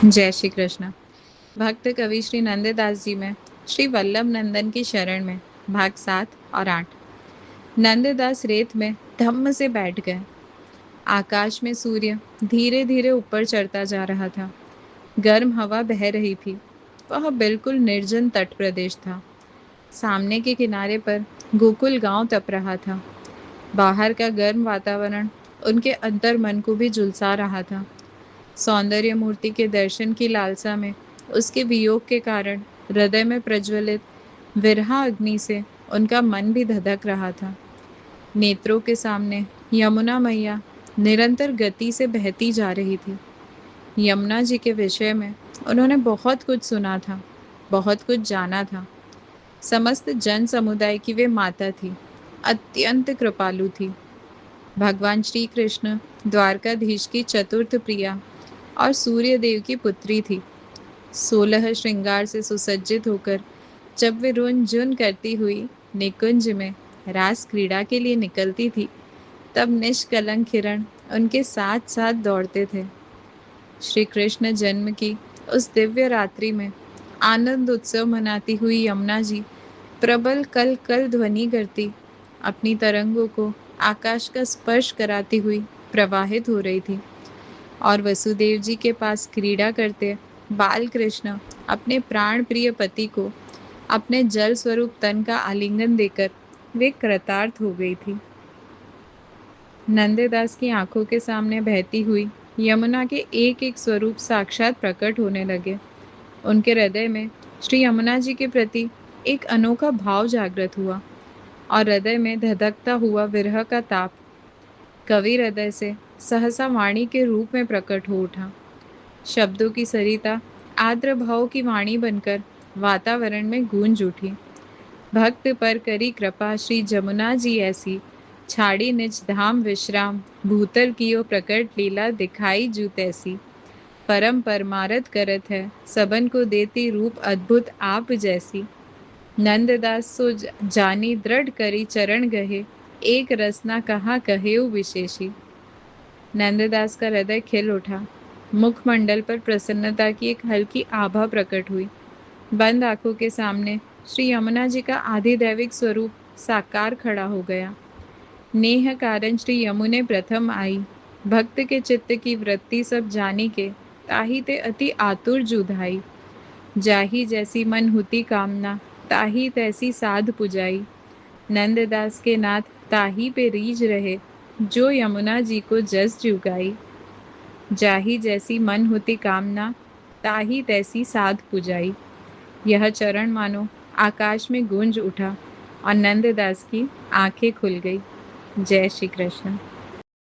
जय श्री कृष्ण। भक्त कवि श्री नंददास जी में श्री वल्लभ नंदन की शरण में भाग 7 और 8। नंददास रेत में धम्म से बैठ गए। आकाश में सूर्य धीरे धीरे ऊपर चढ़ता जा रहा था। गर्म हवा बह रही थी। वह बिल्कुल निर्जन तट प्रदेश था। सामने के किनारे पर गोकुल गांव तप रहा था। बाहर का गर्म वातावरण उनके अंतर मन को भी झुलसा रहा था। सौंदर्य मूर्ति के दर्शन की लालसा में उसके वियोग के कारण हृदय में प्रज्वलित विरहा अग्नि से उनका मन भी धधक रहा था। नेत्रों के सामने यमुना मैया निरंतर गति से बहती जा रही थी। यमुना जी के विषय में उन्होंने बहुत कुछ सुना था, बहुत कुछ जाना था। समस्त जन समुदाय की वे माता थी, अत्यंत कृपालु थी। भगवान श्री कृष्ण द्वारकाधीश की चतुर्थ प्रिया और सूर्य देव की पुत्री थी। 16 श्रृंगार से सुसज्जित होकर जब वे रुन झुन करती हुई निकुंज में रास क्रीड़ा के लिए निकलती थी, तब निष्कलंक किरण उनके साथ साथ दौड़ते थे। श्री कृष्ण जन्म की उस दिव्य रात्रि में आनंद उत्सव मनाती हुई यमुना जी प्रबल कल कल ध्वनि करती अपनी तरंगों को आकाश का स्पर्श कराती हुई प्रवाहित हो रही थी। और वसुदेव जी के पास क्रीड़ा करते बाल कृष्ण अपने प्राण प्रिय पति को अपने जल स्वरूप तन का आलिंगन देकर वे कृतार्थ हो गई थी। नंददास की आंखों के सामने बहती हुई यमुना के एक एक स्वरूप साक्षात प्रकट होने लगे। उनके हृदय में श्री यमुना जी के प्रति एक अनोखा भाव जागृत हुआ और हृदय में धधकता हुआ विरह का ताप कवि हृदय से सहसा वाणी के रूप में प्रकट हो उठा। शब्दों की सरिता आर्द्र भाव की वाणी बनकर वातावरण में गूंज उठी। भक्त पर करी कृपा श्री जमुना जी ऐसी, छाड़ी निज धाम विश्राम, भूतल कियो प्रकट लीला दिखाई जू तैसी। परम परमारथ करत है, सबन को देती रूप अद्भुत आप जैसी। नंददास सो जानी दृढ़ करी चरण गहे, एक रसना कहा कहेऊ विशेषी। नंददास का हृदय खिल उठा। मुखमंडल पर प्रसन्नता की एक हल्की आभा प्रकट हुई। बंद आंखों के सामने श्री यमुना जी का आधिदैविक स्वरूप साकार खड़ा हो गया। नेह कारण श्री यमुने प्रथम आई, भक्त के चित्त की वृत्ति सब जानी के, ताही ते अति आतुर जुधाई। जाही जैसी मन हुती कामना, ताही तैसी साध पुजाई। नंददास के नाथ ताही पे रीझ रहे, जो यमुना जी को जस जुगाई। जाही जैसी मन होती कामना, ताही तैसी साध पुजाई। यह चरण मानो आकाश में गूंज उठा और नंददास की आंखें खुल गई। जय श्री कृष्ण।